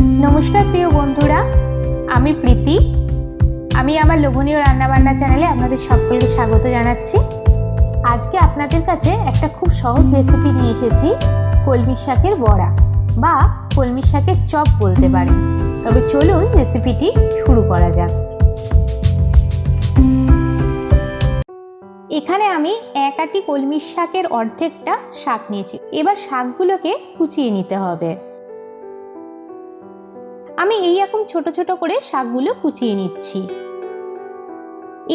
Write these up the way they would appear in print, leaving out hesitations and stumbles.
नमस्कार प्रिय बंधुरा, आमी प्रीति। आमी आमार लोभनीय रान्नाबान्ना चैनेले आपनादेर सकलके स्वागत जानाच्छि। आजके आपनादेर काछे एकटा खूब सहज रेसिपि निये एसेछि, कलमी शाकेर बड़ा बा कलमी शाकेर चप बोलते पारेन। तबे चलुन रेसिपिटी शुरू करा जाक। एखाने आमी एक आटी कलमी शाकेर अर्धेकटा शाक नियेछि। एबार शाकगुलोके कुचिये निते होबे। आमी এই রকম ছোট ছোট করে শাকগুলো কুচিয়ে নিচ্ছি।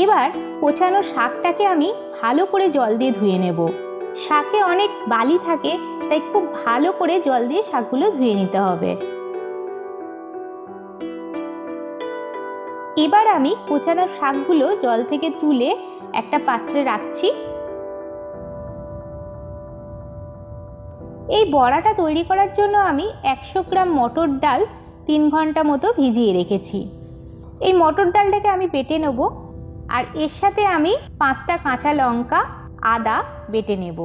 এবার কোচানো শাকটাকে আমি ভালো করে জল দিয়ে ধুয়ে নেব। শাকে অনেক বালি থাকে, তাই খুব ভালো করে জল দিয়ে শাকগুলো ধুয়ে নিতে হবে। এবার আমি কোচানো শাকগুলো জল থেকে তুলে একটা পাত্রে রাখছি। এই বড়াটা তৈরি করার জন্য আমি 100 গ্রাম মটর ডাল 3 ঘন্টা মতো ভিজিয়ে রেখেছি। এই মটর ডালটাকে আমি বেটে নেব, আর এর সাথে আমি 5টা কাঁচা লঙ্কা আদা বেটে নেব।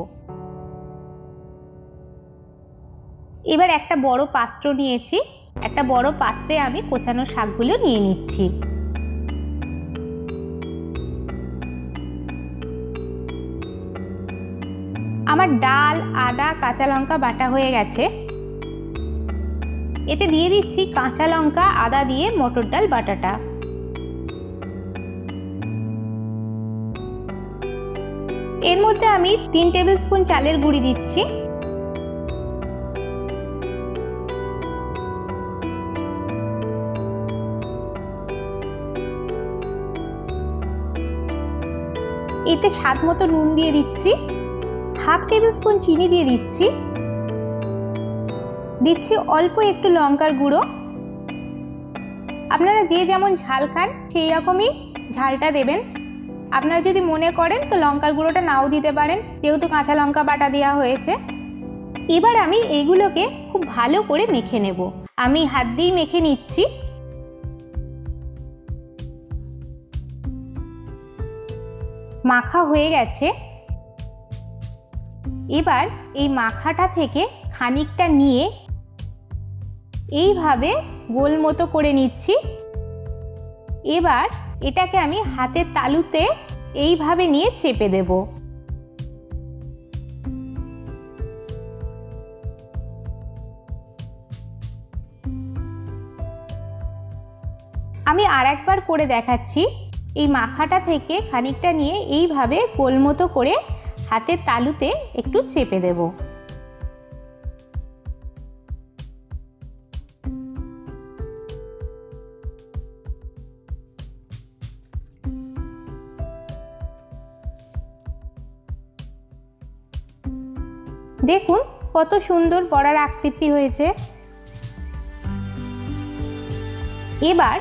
এবার একটা বড় পাত্র নিয়েছি, একটা বড় পাত্রে আমি কোচানো শাকগুলো নিয়ে নিচ্ছি। আমার ডাল আদা কাঁচা লঙ্কা বাটা হয়ে গেছে। এতে দিয়ে দিচ্ছি কাঁচা লঙ্কা আদা দিয়ে মটর ডাল বাটাটা। এর মধ্যে আমি 3 টেবিল স্পুন চালের গুঁড়ি দিচ্ছি। এতে স্বাদ মতো নুন দিয়ে দিচ্ছি, হাফ টেবিল স্পুন চিনি দিয়ে দিচ্ছি, দিচ্ছি অল্প একটু লঙ্কার গুঁড়ো। আপনারা যে যেমন ঝাল খান সেই রকমই ঝালটা দেবেন। আপনারা যদি মনে করেন তো লঙ্কার গুঁড়োটা নাও দিতে পারেন, যেহেতু কাঁচা লঙ্কা বাটা দেওয়া হয়েছে। এবার আমি এইগুলোকে খুব ভালো করে মেখে নেব। আমি হাত দিয়ে মেখে নিচ্ছি। মাখা হয়ে গেছে। এবার এই মাখাটা থেকে খানিকটা নিয়ে এইভাবে গোল মতো করে নিচ্ছি। এবার এটাকে আমি হাতের তালুতে এইভাবে নিয়ে চেপে দেব। আমি আরেকবার করে দেখাচ্ছি। এই মাখাটা থেকে খানিকটা নিয়ে এইভাবে গোল মতো করে হাতের তালুতে একটু চেপে দেব। দেখুন কত সুন্দর বড়ার আকৃতি হয়েছে। এবার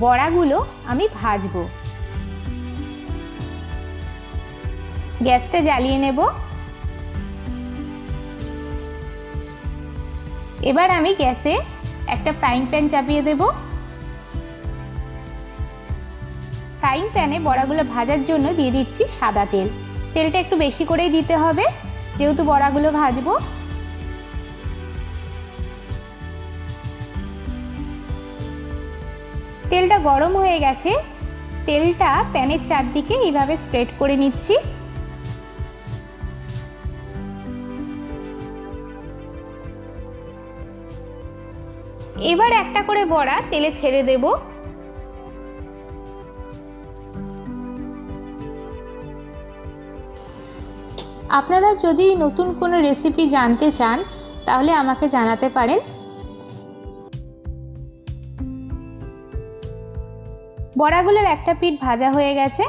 বড়াগুলো আমি ভাজবো। গ্যাসটা জ্বালিয়ে নেব। এবার আমি গ্যাসে একটা ফ্রাইং প্যান চাপিয়ে দেব। ফ্রাইং প্যানে বড়াগুলো ভাজার জন্য দিয়ে দিচ্ছি সাদা তেল। তেলটা একটু বেশি করেই দিতে হবে, যেহেতু বড়াগুলো ভাজবো। তেলটা গরম হয়ে গেছে। তেলটা প্যানের চারদিকে এইভাবে স্প্রেড করে নিচ্ছি। এবার একটা করে বড়া তেলে ছেড়ে দেব। আপনারা যদি নতুন কোনো রেসিপি জানতে চান তাহলে আমাকে জানাতে পারেন। বড়াগুলোর একটা পিঠ ভাজা হয়ে গেছে।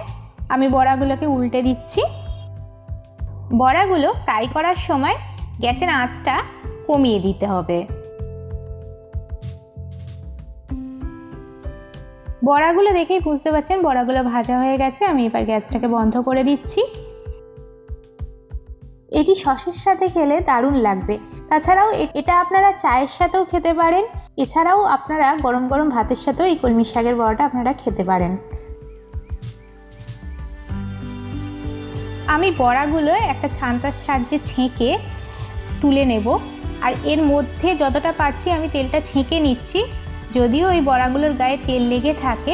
আমি বড়াগুলোকে উল্টে দিচ্ছি। বড়াগুলো ফ্রাই করার সময় গ্যাসের আঁচটা কমিয়ে দিতে হবে। বড়াগুলো দেখেই বুঝতে পারছেন বড়াগুলো ভাজা হয়ে গেছে। আমি এবার গ্যাসটাকে বন্ধ করে দিচ্ছি। এটি সসের সাথে খেলে দারুণ লাগবে। তাছাড়াও এটা আপনারা চায়ের সাথেও খেতে পারেন। এছাড়াও আপনারা গরম গরম ভাতের সাথেও এই কলমি শাকের বড়াটা আপনারা খেতে পারেন। আমি বড়াগুলো একটা ছাঁচার সাহায্যে ছেঁকে তুলে নেব। আর এর মধ্যে যতটা পারছি আমি তেলটা ছেঁকে নিচ্ছি। যদিও ওই বড়াগুলোর গায়ে তেল লেগে থাকে,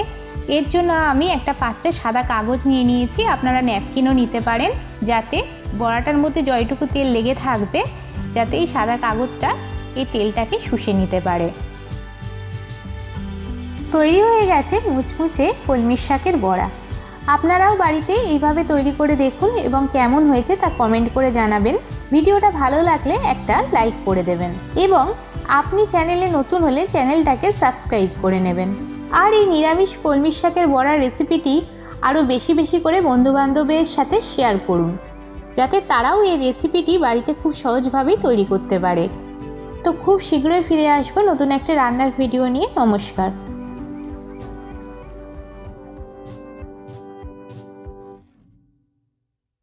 এর জন্য আমি একটা পাত্রে সাদা কাগজ নিয়ে নিয়েছি। আপনারা ন্যাপকিনও নিতে পারেন, যাতে বড়াটার মধ্যে যতটুকু তেল লেগে থাকবে যাতে এই সাদা কাগজটা এই তেলটাকে শুষে নিতে পারে। তৈরি হয়ে গেছে মুচমুচে কলমির শাকের বড়া। আপনারাও বাড়িতে এইভাবে তৈরি করে দেখুন এবং কেমন হয়েছে তা কমেন্ট করে জানাবেন। ভিডিওটা ভালো লাগলে একটা লাইক করে দেবেন এবং আপনি চ্যানেলে নতুন হলে চ্যানেলটাকে সাবস্ক্রাইব করে নেবেন। আর এই নিরামিষ কলমির শাকের বড়ার রেসিপিটি আরও বেশি বেশি করে বন্ধুবান্ধবের সাথে শেয়ার করুন, যাতে তারাও এই রেসিপিটি বাড়িতে খুব সহজভাবেই তৈরি করতে পারে। তো খুব শীঘ্রই ফিরে আসবো নতুন একটা রান্নার ভিডিও নিয়ে। নমস্কার।